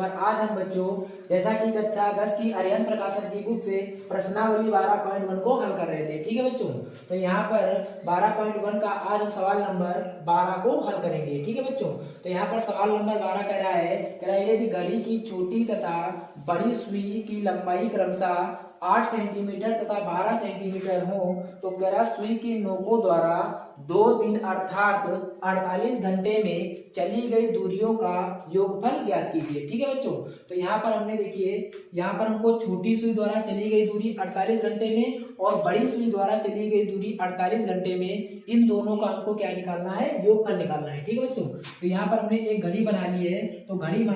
पर आज हम बच्चों जैसा कि कक्षा 10 की अरिहंत प्रकाशन की बुक से प्रश्नावली 12.1 को हल कर रहे थे। ठीक है बच्चों, तो यहाँ पर 12.1 का आज हम सवाल नंबर 12 को हल करेंगे। ठीक है बच्चों, तो यहाँ पर सवाल नंबर 12 कह रहा है यदि घड़ी की छोटी तथा बड़ी सुई की लंबाई क्रमशः 8 सेंटीमीटर तथा 12 सेंटीमीटर हो तो कह रहा सुई की नोकों द्वारा 2 दिन अर्थात 48 घंटे में चली गई दूरियों का योगफल ज्ञात कीजिए। ठीक है बच्चों, तो यहाँ पर हमने देखिए यहाँ पर हमको छोटी सुई द्वारा चली गई दूरी 48 घंटे में और बड़ी सुई द्वारा चली गई दूरी 48 घंटे में, इन दोनों का हमको क्या निकालना है, योगफल निकालना है। ठीक है बच्चों, तो यहाँ पर हमने एक घड़ी बना ली है, तो घड़ी में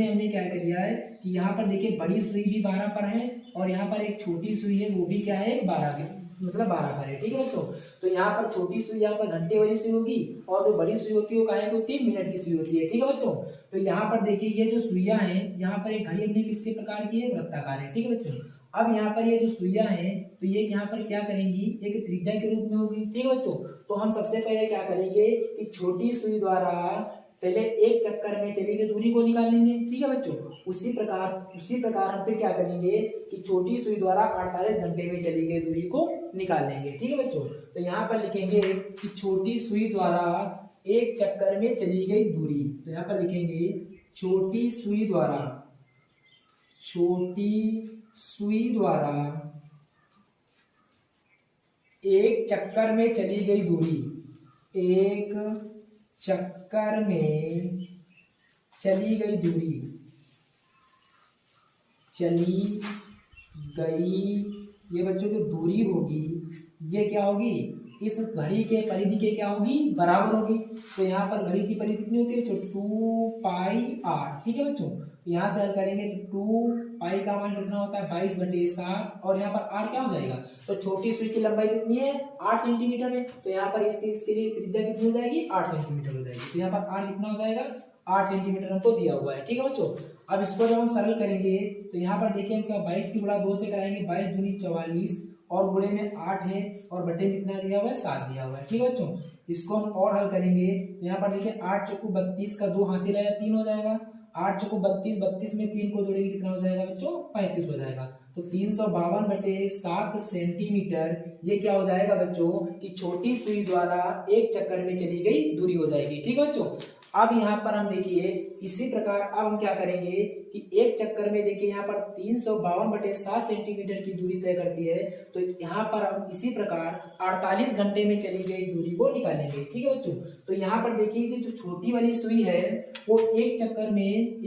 हमने क्या किया है कि यहाँ पर देखिए बड़ी सुई भी 12 पर है और यहाँ पर एक छोटी सुई है वो भी क्या है 12 के मतलब 12 पर है। ठीक है बच्चों, तो यहाँ पर छोटी सुई यहाँ पर घंटे वाली सुई होगी और जो बड़ी सुई होती है वो काहे की होती है, मिनट की सुई होती है। ठीक है बच्चों, तो यहाँ पर देखिए ये जो सुइयां हैं यहाँ पर एक घड़ी हमने किसके प्रकार की है, वृत्ताकार है। ठीक है बच्चों, अब यहाँ पर ये जो सुइयां हैं तो ये यहाँ पर क्या करेंगी, एक त्रिज्या के रूप में होगी। ठीक है बच्चों, तो हम सबसे पहले क्या करेंगे कि छोटी सुई द्वारा पहले एक चक्कर में चली गई दूरी को निकाल लेंगे। ठीक है बच्चों, उसी प्रकार हम फिर क्या करेंगे कि छोटी सुई द्वारा 48 घंटे में चली गई दूरी को निकाल लेंगे। ठीक है बच्चों, तो यहाँ पर लिखेंगे कि छोटी सुई द्वारा एक चक्कर में चली गई दूरी, तो यहाँ पर लिखेंगे छोटी सुई द्वारा एक चक्कर में चली गई दूरी, एक चक्कर में चली गई दूरी, चली गई ये बच्चों जो दूरी होगी ये क्या होगी, इस घड़ी के परिधि के क्या होगी, बराबर होगी। तो यहाँ पर घड़ी की परिधि कितनी होती है, 2 पाई r। ठीक है बच्चों, यहाँ से हल करेंगे तो 2 पाई का मान कितना होता है 22/7 और यहाँ पर r क्या हो जाएगा, तो छोटी सुई की लंबाई कितनी है 8 सेंटीमीटर है, तो यहाँ पर इसके लिए त्रिज्या कितनी हो जाएगी 8 सेंटीमीटर हो जाएगी। तो यहाँ पर r कितना हो जाएगा 8 सेंटीमीटर हमको दिया हुआ है। ठीक है बच्चों, अब इसको जब हम सरल करेंगे तो यहाँ पर देखिए हम क्या 22 की गुणा 2 से कराएंगे, 22 दूनी 44 और गुणे में 8 है और बटे कितना दिया हुआ है 7 दिया हुआ है। ठीक है बच्चों, इसको हम और हल करेंगे तो यहाँ पर देखिए 8 चौको 32 का 2 हासिल है 3 हो जाएगा, 8 चौको 32, 32 में 3 को जोड़ेंगे कितना हो जाएगा बच्चों 35 हो जाएगा। तो 352/7 सेंटीमीटर ये क्या हो जाएगा बच्चों कि छोटी सुई द्वारा एक चक्कर में चली गई दूरी हो जाएगी। ठीक है बच्चों, अब यहाँ पर हम देखिए इसी प्रकार अब हम क्या करेंगे कि एक चक्कर में देखिए यहाँ पर 352/7 सेंटीमीटर की दूरी तय करती है, तो यहाँ पर हम इसी प्रकार 48 घंटे में चली गई दूरी को निकालेंगे। ठीक है बच्चों, तो यहाँ पर देखिए जो छोटी वाली सुई है वो एक चक्कर में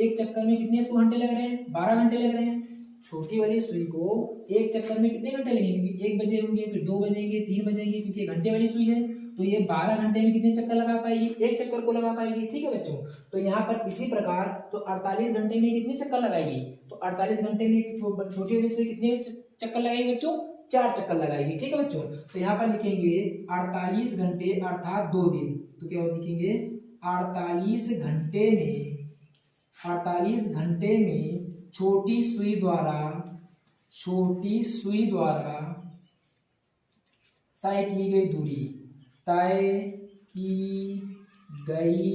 कितने घंटे लग रहे हैं, 12 घंटे लग रहे हैं। छोटी वाली सुई को एक चक्कर में कितने घंटे लगेंगे, क्योंकि 1 बजे होंगे, फिर 2 बजेंगे, 3 बजेंगे, क्योंकि घंटे वाली सुई है तो ये 12 घंटे में कितने चक्कर लगा पाएगी, एक चक्कर को लगा पाएगी। ठीक है बच्चों, तो यहाँ पर इसी प्रकार तो 48 घंटे में कितने चक्कर लगाएगी, तो 48 घंटे में छोटी वाली सुई कितने चक्कर लगाएगी बच्चों, 4 चक्कर लगाएगी। ठीक है बच्चों, तो यहाँ पर लिखेंगे 48 घंटे अर्थात 2 दिन, तो क्या लिखेंगे 48 घंटे में छोटी सुई द्वारा तय की गई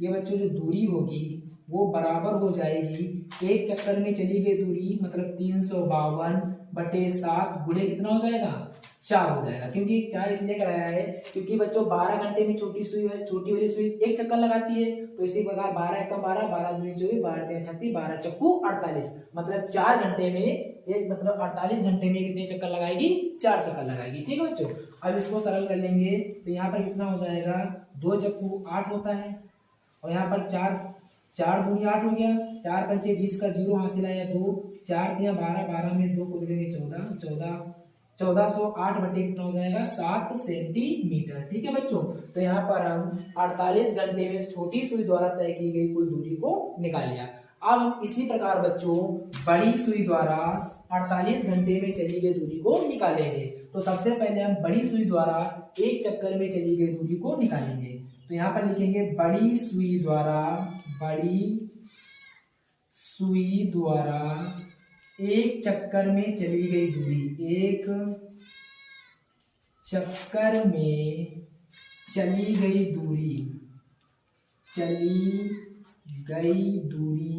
ये बच्चों जो दूरी होगी वो बराबर हो जाएगी एक चक्कर में चली गई दूरी मतलब 352/7 गुणे कितना हो जाएगा 4 हो जाएगा, क्योंकि 4 इसलिए कराया है क्योंकि बच्चों 12 घंटे में छोटी वाली सुई एक चक्कर लगाती है, तो इसी प्रकार 12 एकम 12, 12 दूनी 24, 12 तेरह 36, 12 चक्कू 48 मतलब 4 घंटे में ये मतलब 48 घंटे में कितने चक्कर लगाएगी, 4 चक्कर लगाएगी। ठीक है बच्चों, अब इसको सरल कर लेंगे तो यहाँ पर कितना हो जाएगा 2 चक्कू 8 होता है और यहाँ पर 4 दूनी 8 हो गया, 4 पंचे 20 का 0 हासिल आया 2, 4 दिया 12, 12 में 2 को जोड़ेंगे 1408 बटे कितना हो जाएगा 7 सेंटीमीटर। ठीक है बच्चों, तो यहाँ पर हम 48 घंटे में छोटी सुई द्वारा तय की गई कुल दूरी को निकाल लिया। अब हम इसी प्रकार बच्चों बड़ी सुई द्वारा 48 घंटे में चली गई दूरी को निकालेंगे। तो सबसे पहले हम बड़ी सुई द्वारा एक चक्कर में चली गई दूरी को निकालेंगे, तो यहाँ पर लिखेंगे बड़ी सुई द्वारा एक चक्कर में चली गई दूरी, एक चक्कर में चली गई दूरी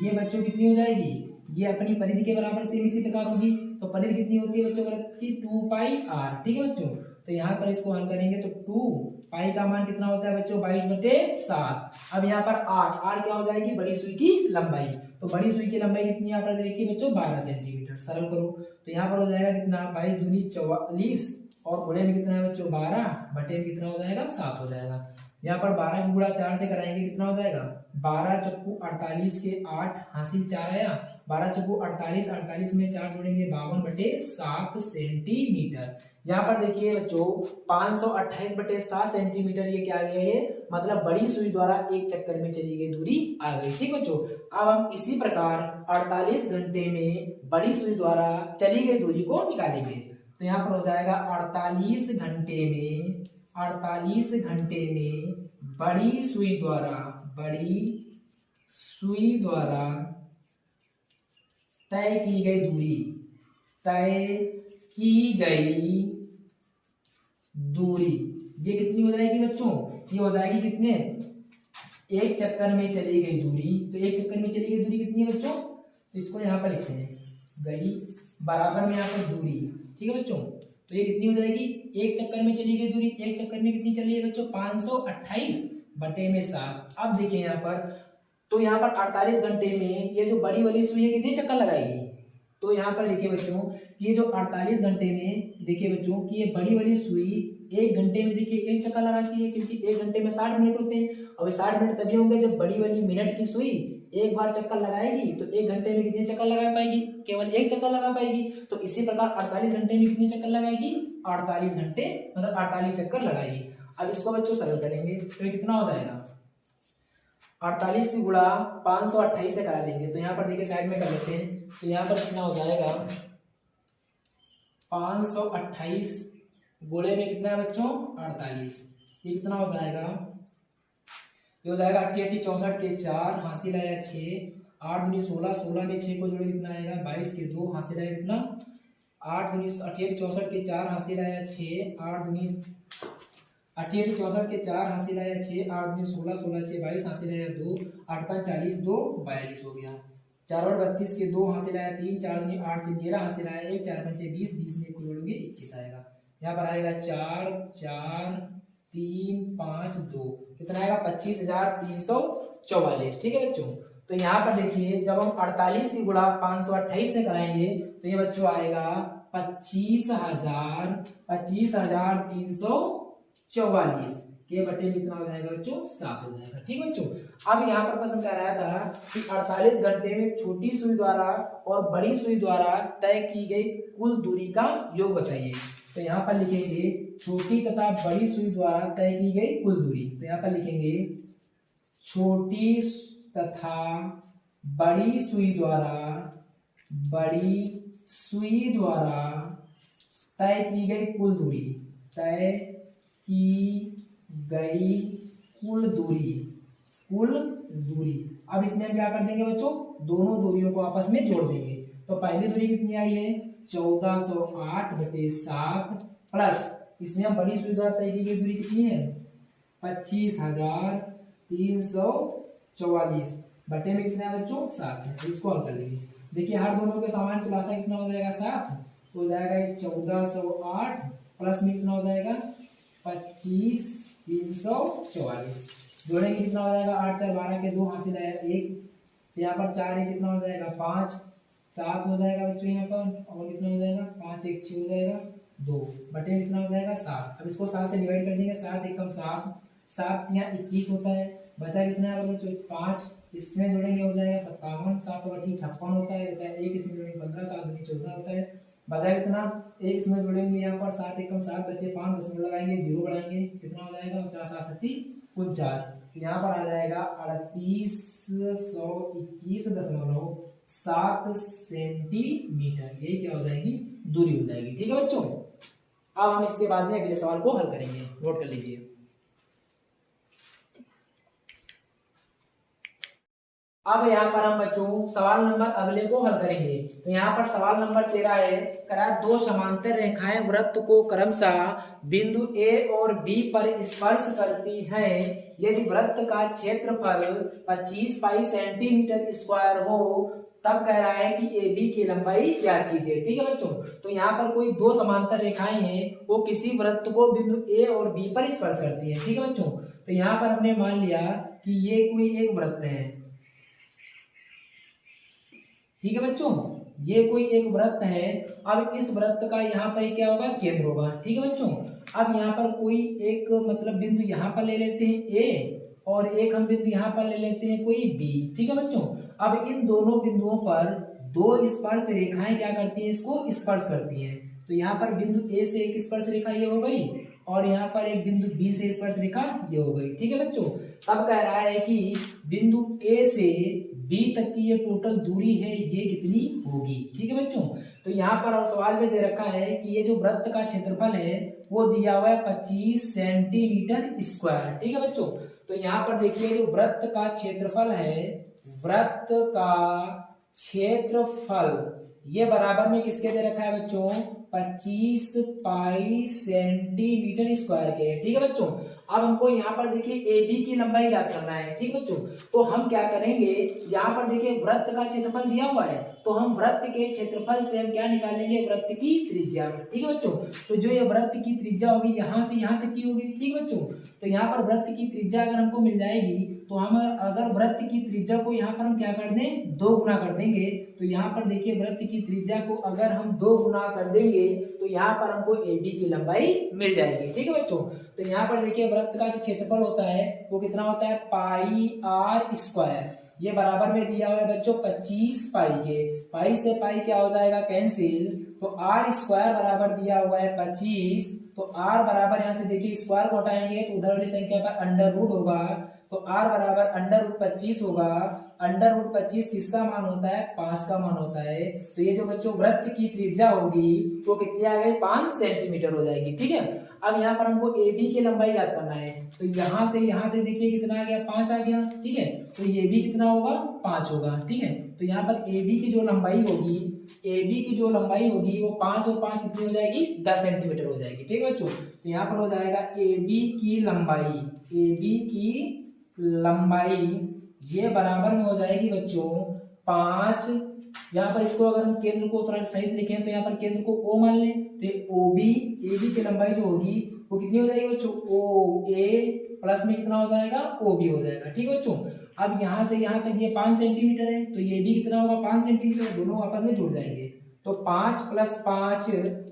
ये बच्चों कितनी हो जाएगी, ये अपनी परिधि के बराबर सेम इसी प्रकार होगी। तो परिधि कितनी होती है बच्चों वृत्त की, 2πr। ठीक है बच्चों, तो यहाँ पर इसको हल करेंगे तो 2π का मान कितना होता है बच्चों, 22/7। अब यहाँ पर r क्या हो जाएगी, बड़ी सुई की लंबाई। तो बड़ी सुई की लंबाई कितनी यहाँ पर देखिए बच्चों, 12 सेंटीमीटर। सरल करो तो यहाँ पर हो जाएगा कितना, 22 दूनी 44 और गुणे में कितना है बच्चों, 12 बटे में कितना हो जाएगा, 7 हो जाएगा। यहाँ पर 12 गुणा 4 से कराएंगे कितना हो जाएगा, 12 चक्कू 48 के 8 हासिल 4 आया, 12 चक्कू 48, 48 में 4 जोड़ेंगे 52/7 सेंटीमीटर। यहाँ पर देखिए बच्चों 528/7 सेंटीमीटर, ये क्या आ गया, ये मतलब बड़ी सुई द्वारा एक चक्कर में चली गई दूरी आ गई। ठीक बच्चों, अब हम इसी प्रकार 48 घंटे में बड़ी सुई द्वारा चली गई दूरी को निकालेंगे। तो यहाँ पर हो जाएगा 48 घंटे में, 48 घंटे में बड़ी सुई द्वारा तय की गई दूरी, ये कितनी हो जाएगी बच्चों, ये हो जाएगी कितने, एक चक्कर में चली गई दूरी। तो एक चक्कर में चली गई दूरी कितनी है बच्चों, तो इसको यहाँ पर लिखते हैं, गई बराबर में यहाँ पर दूरी। ठीक है बच्चों, तो ये कितनी हो जाएगी, एक चक्कर में चली गई दूरी, एक चक्कर में कितनी चली है बच्चों, 528/7। अब देखिए यहाँ पर, तो यहाँ पर 48 घंटे में ये जो बड़ी वाली सुई है कितने चक्कर लगाएगी। तो यहाँ पर देखिए बच्चों, ये जो 48 घंटे में देखिए बच्चों कि ये बड़ी वाली सुई एक घंटे में देखिए एक चक्कर लगाती है, क्योंकि एक घंटे में 60 मिनट होते हैं। और 60 मिनट तभी होंगे जब बड़ी वाली मिनट की सुई एक बार चक्कर लगाएगी। तो एक घंटे में कितने चक्कर लगा पाएगी, केवल एक चक्कर लगा पाएगी। तो इसी प्रकार 48 घंटे में कितने चक्कर लगाएगी, 48 घंटे मतलब 48 चक्कर लगाएगी। अब इसको बच्चों सरल करेंगे तो ये कितना हो जाएगा, 48 से गुणा 528 से करा देंगे। तो यहाँ पर देखिए साइड में कर लेते हैं, तो यहाँ पर कितना हो जाएगा, 528 गुणे में कितना है बच्चों, 48, ये कितना हो जाएगा, ये हो जाएगा 88 64 के 4 हासिल आया 6, 8 दूनी 16, 16 में 6 को जोड़े कितना आएगा, 22 के 2 हासिल आया कितना, 8 दूनी 88 64 के 4 हासिल आया 6, 8 दूनी 88 64 के 4 हासिल आया 6, 8 दूनी 16, 16 6 22 हासिल आया 2, 8 5 40 2 42 हो गया। 4 और 32 के 2 हासिल आया 3, 4 दूनी 8 3 13 हासिल आया 1, 4 5 20 20 में को जोड़ोगे 21 आएगा। यहाँ पर आएगा 4 4 3 5 2, कितना आएगा 25,344। ठीक है बच्चों, तो यहाँ पर देखिए जब हम 48 की गुणा 528 से कराएंगे तो ये बच्चों आएगा 25,344 के बटे में कितना हो जाएगा बच्चों, 7 हो जाएगा। ठीक बच्चों, अब यहाँ पर प्रश्न कह रहा था कि 48 घंटे में छोटी सुई द्वारा और बड़ी सुई द्वारा तय की गई कुल दूरी का योग बताइए। तो यहाँ पर लिखेंगे छोटी तथा बड़ी सुई द्वारा तय की गई कुल दूरी। तो यहाँ पर लिखेंगे छोटी तथा बड़ी सुई द्वारा तय की गई कुल दूरी, कुल दूरी। अब इसमें हम क्या कर देंगे बच्चों, दोनों दूरियों को आपस में जोड़ देंगे। तो पहली दूरी कितनी आई है, 1408/7 प्लस इसमें हम बड़ी सुई द्वारा तय की गई दूरी कितनी है, 25,344 बटे में कितना है बच्चों, 7 है। इसको हल कर लेंगे। देखिए हर दोनों के समान खुलासा कितना हो जाएगा, 7 हो जाएगा। 1408 प्लस में कितना हो जाएगा, 25,344 जोड़ेंगे कितना हो जाएगा, 8 4 12 के 2 हासिल आया 1, यहाँ पर 4 है कितना हो जाएगा 5, 7 हो जाएगा बच्चों यहाँ पर, और कितना हो जाएगा 5 1 6 हो जाएगा 2 बटे में कितना हो जाएगा 7। अब इसको 7 से डिवाइड कर देंगे, 7 एकम 7, 7 यहाँ 21 होता है, बचा कितना है बच्चों 5, इसमें जोड़ेंगे हो जाएगा 57, 7 और 56 होता है, बचा 1 इसमें जोड़ेंगे 15, 7 दूनी 14 होता है, बचा कितना 1 इसमें जोड़ेंगे यहाँ पर 7 एकम 7 बचे 5, 10 में लगाएंगे 0 बढ़ाएंगे कितना हो जाएगा 50 तो यहाँ पर आ जाएगा 3821.7 सेंटीमीटर, ये क्या हो जाएगी, दूरी हो जाएगी। ठीक है बच्चों, अब हम इसके बाद में अगले सवाल को हल करेंगे, नोट कर लीजिए। अब यहाँ पर हम बच्चों सवाल नंबर अगले को हल करेंगे। तो यहाँ पर सवाल नंबर 13 है, करा दो समांतर रेखाएं वृत्त को क्रमशः बिंदु ए और बी पर स्पर्श करती हैं। यदि वृत्त का क्षेत्रफल 25 पाई सेंटीमीटर स्क्वायर हो, तब कह रहा है कि ए बी की लंबाई ज्ञात कीजिए। ठीक है बच्चों, तो यहाँ पर कोई दो समांतर रेखाएं हैं, वो किसी वृत्त को बिंदु ए और बी पर स्पर्श करती है। ठीक है बच्चों, तो यहाँ पर हमने मान लिया कि ये कोई एक वृत्त है। ठीक है बच्चों, ये कोई एक वृत्त है। अब इस वृत्त का यहाँ पर क्या होगा, केंद्र होगा। ठीक है बच्चों, अब यहाँ पर कोई एक मतलब बिंदु यहाँ पर ले लेते हैं ए, और एक हम बिंदु यहाँ पर ले लेते हैं कोई बी। ठीक है बच्चों, अब इन दोनों बिंदुओं पर दो स्पर्श रेखाएं क्या करती हैं, इसको स्पर्श करती हैं। तो यहाँ पर बिंदु ए से एक स्पर्श रेखा ये हो गई, और यहाँ पर एक बिंदु बी से स्पर्श रेखा ये हो गई। ठीक है बच्चों, अब कह रहा है कि बिंदु ए से बी तक की ये टोटल दूरी है, ये कितनी होगी। ठीक है बच्चों, तो यहाँ पर और सवाल में दे रखा है कि ये जो वृत्त का क्षेत्रफल है वो दिया हुआ है 25 सेंटीमीटर स्क्वायर। ठीक है बच्चों, तो यहाँ पर देखिए जो वृत्त का क्षेत्रफल है, वृत्त का क्षेत्रफल ये बराबर में किसके दे रखा है बच्चों, 25 पाई सेंटीमीटर स्क्वायर के। ठीक है बच्चों, अब हमको यहाँ पर देखिए ए बी की लंबाई ज्ञात करना है। ठीक बच्चों, तो हम क्या करेंगे, यहाँ पर देखिए वृत्त का क्षेत्रफल दिया हुआ है, तो हम वृत्त के क्षेत्रफल से हम क्या निकालेंगे, वृत्त की त्रिज्या। ठीक है बच्चों, तो जो ये वृत्त की त्रिज्या होगी यहाँ से यहाँ तक की होगी। ठीक है बच्चों, तो यहाँ पर वृत्त की त्रिज्या अगर हमको मिल जाएगी, तो हम अगर वृत्त की त्रिज्या को यहाँ पर हम क्या कर दें, 2 गुना कर देंगे। तो यहाँ पर देखिए वृत्त की त्रिज्या को अगर हम 2 गुना कर देंगे, तो यहाँ पर हमको ए बी की लंबाई मिल जाएगी। ठीक है बच्चों, तो यहाँ पर देखिए वृत्त का जो क्षेत्रफल होता है वो कितना होता है, पाई आर स्क्वायर। ये बराबर में दिया हुआ है बच्चों 25 पाई के। पाई से पाई क्या हो जाएगा, कैंसिल। तो आर स्क्वायर बराबर दिया हुआ है 25, तो आर बराबर यहाँ से देखिए स्क्वायर को हटाएंगे तो उधर वाली संख्या पर अंडर रूट होगा, तो आर बराबर अंडर रूट 25 होगा। अंडर रूट 25 किसका मान होता है, 5 का मान होता है। तो ये जो बच्चों वृत्त की त्रिज्या होगी वो कितनी आ गई, 5 सेंटीमीटर हो जाएगी। ठीक है, अब यहाँ पर हमको ए बी की लंबाई याद करना है, तो यहाँ से यहाँ तक देखिए कितना आ गया, 5 आ गया। ठीक है, तो ये भी कितना होगा, 5 होगा। ठीक है, तो यहाँ पर ए बी की जो लंबाई होगी, ए बी की जो लंबाई होगी वो 5 और 5 कितनी हो जाएगी, 10 सेंटीमीटर हो जाएगी। ठीक है बच्चों, तो यहाँ पर हो जाएगा ए बी की लंबाई, ए बी की लंबाई ये बराबर में हो जाएगी बच्चों 5। यहाँ पर इसको अगर हम केंद्र को थोड़ा सही से लिखें तो यहाँ पर केंद्र को ओ मान लें, तो ओ बी, ए बी की लंबाई जो होगी वो कितनी हो जाएगी बच्चों, ओ ए प्लस में कितना हो जाएगा, ओ बी हो जाएगा। ठीक है बच्चों, अब यहाँ से यहाँ तक ये 5 सेंटीमीटर है, तो ये भी कितना होगा, 5 सेंटीमीटर, दोनों आपस में जुड़ जाएंगे। तो 5 + 5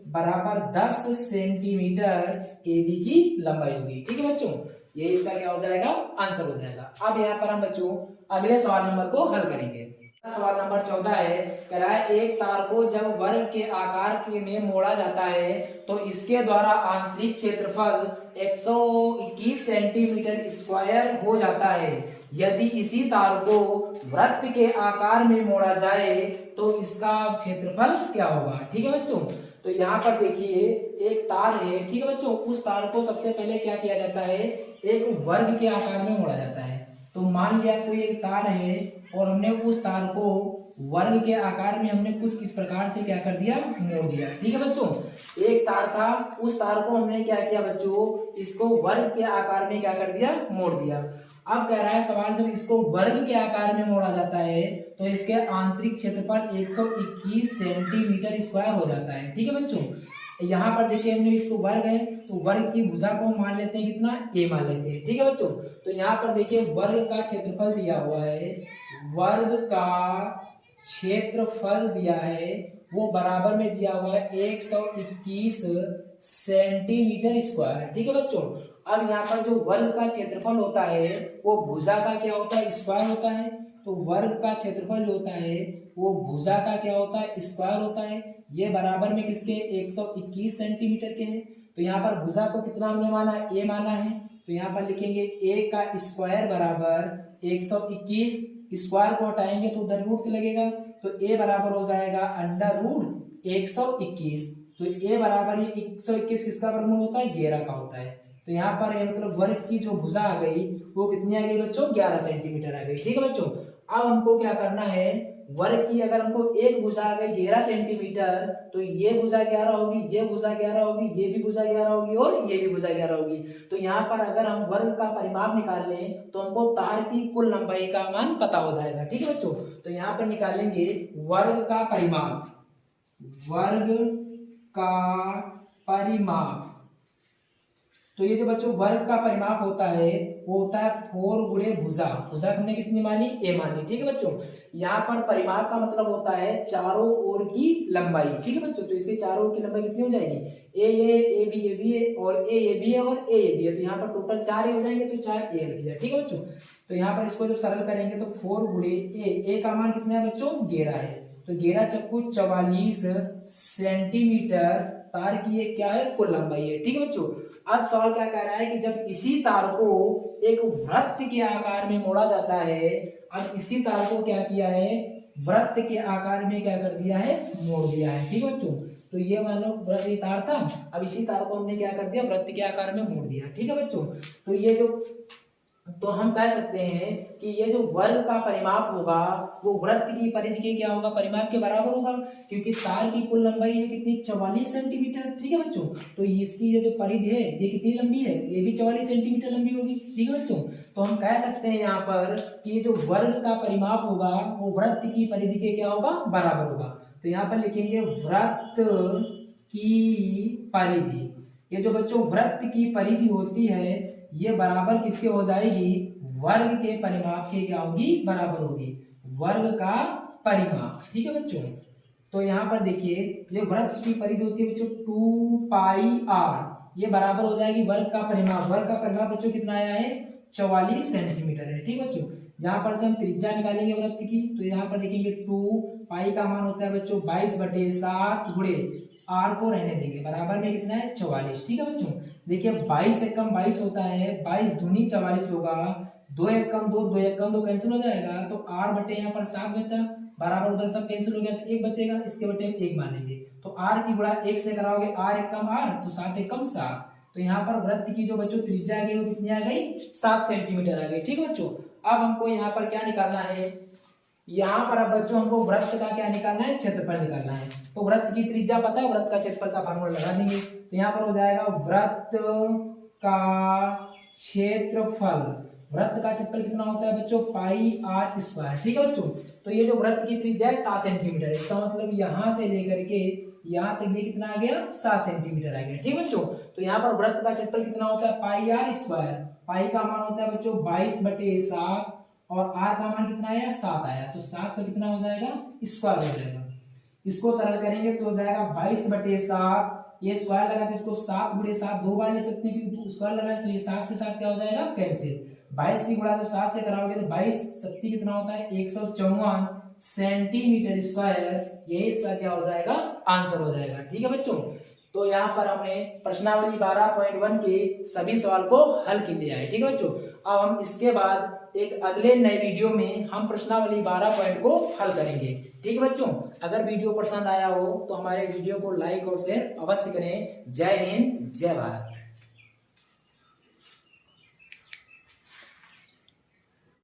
बराबर 10 सेंटीमीटर ए बी की लंबाई होगी। ठीक है बच्चों, ये इसका क्या हो जाएगा, आंसर हो जाएगा। अब यहाँ पर हम बच्चों अगले सवाल नंबर को हल करेंगे। सवाल नंबर 14 है, कह रहा है एक तार को जब वर्ग के आकार के में मोड़ा जाता है तो इसके द्वारा आंतरिक क्षेत्रफल 121 सेंटीमीटर स्क्वायर हो जाता है। यदि इसी तार को वृत्त के आकार में मोड़ा जाए तो इसका क्षेत्रफल क्या होगा। ठीक है बच्चों, तो यहाँ पर देखिए एक तार है। ठीक है बच्चों, उस तार को सबसे पहले क्या किया जाता है, एक वर्ग के आकार में मोड़ा जाता है। तो मान लिया कोई एक तार है और हमने उस तार को वर्ग के आकार में हमने कुछ इस प्रकार से क्या कर दिया, मोड़ दिया। ठीक है बच्चों, एक तार था, उस तार को हमने क्या किया बच्चों, इसको वर्ग के आकार में क्या कर दिया, मोड़ दिया। अब कह रहा है सवाल, जब इसको वर्ग के आकार में मोड़ा जाता है तो इसके आंतरिक क्षेत्रफल 121 सेंटीमीटर स्क्वायर हो जाता है। ठीक है बच्चों, यहाँ पर देखिए हमने इसको वर्ग है तो वर्ग की भुजा को मान लेते हैं कितना, ए मान लेते हैं। ठीक है बच्चों, तो यहाँ पर देखिए वर्ग का क्षेत्रफल दिया हुआ है, वर्ग का क्षेत्रफल दिया है वो बराबर में दिया हुआ है 121 सेंटीमीटर स्क्वायर। ठीक है बच्चों, अब यहाँ पर जो वर्ग का क्षेत्रफल होता है वो भुजा का क्या होता है, स्क्वायर होता है। तो वर्ग का क्षेत्रफल जो होता है वो भुजा का क्या होता है, स्क्वायर होता है। ये बराबर में किसके, 121 सेंटीमीटर के हैं। तो यहाँ पर भुजा को कितना हमने माना है, ए माना है। तो यहाँ पर लिखेंगे ए का स्क्वायर बराबर 121, स्क्वायर को हटाएंगे तो उधर रूट से लगेगा, तो ए बराबर हो जाएगा अंडर रूट 121। तो ए बराबर ये 121 किसका वर्गमूल होता है, 11 का होता है। तो यहाँ पर ये मतलब वर्ग की जो भुजा आ गई वो कितनी आ गई बच्चों, 11 सेंटीमीटर आ गई। ठीक है बच्चों, अब हमको क्या करना है, वर्ग की अगर हमको एक भुजा आ गई 11 सेंटीमीटर, तो ये भुजा 11 होगी, ये भुजा 11 होगी, ये भी भुजा 11 होगी और ये भी भुजा 11 होगी। तो यहाँ पर अगर हम वर्ग का परिमाप निकाल लें तो हमको तार की कुल लंबाई का मान पता हो जाएगा। ठीक है बच्चों, तो यहाँ पर निकालेंगे वर्ग का परिमाप, वर्ग का परिमाप। तो ये जो बच्चों वर्ग का परिमाप होता है वो होता है 4 गुणे भुजा, भुजा हमने कितनी मानी, ए मानी। ठीक है बच्चों, यहाँ पर परिमाप का मतलब होता है चारों ओर की लंबाई। ठीक है बच्चों, तो इसके चारों ओर की लंबाई कितनी हो जाएगी, ए बी है और ए बी है और ए बी है, तो यहाँ पर टोटल 4 ए हो जाएंगे, तो 4 ए लिख दिया। ठीक है बच्चों, तो यहाँ पर इसको जब सरल करेंगे तो 4 गुणे ए का मान कितना है बच्चों, 11 है, तो 11 चक्कू 44 सेंटीमीटर तार की ये क्या है, कुल लंबाई है। ठीक है बच्चों, अब सवाल क्या कह रहा है कि जब इसी तार को एक वृत्त के आकार में मोड़ा जाता है, अब इसी तार को क्या किया है, वृत्त के आकार में क्या कर दिया है, मोड़ दिया है। ठीक है बच्चों, तो ये मान लो वृत्त तार था, अब इसी तार को हमने क्या कर दिया, वृत्त के आकार में मोड़ दिया। ठीक है बच्चों, तो ये जो, तो हम कह सकते हैं कि ये जो वर्ग का परिमाप होगा वो वृत्त की परिधि के क्या होगा, परिमाप के बराबर होगा, क्योंकि तार की कुल लंबाई है कितनी, 44 सेंटीमीटर। ठीक है बच्चों, तो इसकी ये जो परिधि है ये कितनी लंबी है, ये भी 44 सेंटीमीटर लंबी होगी। ठीक है बच्चों, तो हम कह सकते हैं यहाँ पर कि ये जो वर्ग का परिमाप होगा वो वृत्त की परिधि के क्या होगा, बराबर होगा। तो यहाँ पर लिखेंगे वृत्त की परिधि, ये जो बच्चों वृत्त की परिधि होती है ये बराबर किसके हो जाएगी, वर्ग के परिमाप के क्या होगी, बराबर होगी, वर्ग का परिमाप। ठीक है बच्चों, तो यहाँ पर देखिए ये वृत्त की परिधि होती है बच्चों 2 पाई r, ये बराबर हो जाएगी वर्ग का परिमाप। वर्ग का परिमाप बच्चों कितना आया है, 44 सेंटीमीटर है। ठीक है बच्चों, यहाँ पर से हम त्रिज्या निकालेंगे वृत्त की, तो यहाँ पर देखेंगे 2 पाई का मान होता है बच्चों 22/7 गुणे r को रहने देंगे, बराबर में कितना है, 44। ठीक है बच्चों, देखिए 22 एक कम 22 होता है, 22 दूनी 44 होगा, 2 एक कम 2, 2 एक कम 2 कैंसिल हो जाएगा, तो r बटे यहाँ पर 7 बचा, बराबर उधर सब कैंसिल हो गया, तो 1 बचेगा, इसके बटे हम 1 मानेंगे, तो r की गुणा 1 से कराओगे, r एक कम r, तो 7 एक कम 7, तो यहाँ पर वृत्त की जो बच्चों त्रिज्या आ गई वो कितनी आ गई, 7 सेंटीमीटर आ गई। ठीक है बच्चों, अब हमको यहाँ पर क्या निकालना है, यहाँ पर अब बच्चों हमको वृत्त का क्या निकालना है, क्षेत्रफल निकालना है। तो वृत्त की त्रिज्या पता है, वृत्त का क्षेत्रफल का फार्मूला लगा देंगे, तो यहाँ पर हो जाएगा वृत्त का क्षेत्रफल, वृत्त का क्षेत्रफल कितना होता है बच्चों, पाई r स्क्वायर। ठीक है बच्चों, तो ये जो वृत्त की त्रिज्या है 7 सेंटीमीटर है, इसका मतलब यहाँ से लेकर के यहाँ तक ये कितना आ गया, 7 सेंटीमीटर आ गया। ठीक है बच्चों, तो यहाँ पर वृत्त का क्षेत्रफल कितना होता है, पाई r स्क्वायर, पाई का मान होता है बच्चों 22/7 और r का मान कितना आया, 7 आया, तो 7 का कितना हो जाएगा, स्क्वायर हो जाएगा। इसको सरल करेंगे तो हो जाएगा 22/7, ये स्क्वायर लगा तो इसको 7 गुणे 7 दो बार ले सकते हैं, क्योंकि स्क्वायर लगा तो ये 7 से 7 क्या हो जाएगा, कैंसिल। 22 की गुणा जब 7 से कराओगे तो 22 7 कितना होता है, 154 सेंटीमीटर स्क्वायर, यही इसका क्या हो जाएगा, आंसर हो जाएगा। ठीक है बच्चों, तो यहाँ पर हमने प्रश्नावली 12.1 के सभी सवाल को हल कर लिया है। ठीक है बच्चों, अब हम इसके बाद एक अगले नए वीडियो में हम प्रश्नावली 12 पॉइंट को हल करेंगे। ठीक है बच्चों, अगर वीडियो पसंद आया हो तो हमारे वीडियो को लाइक और शेयर अवश्य करें। जय हिंद, जय भारत।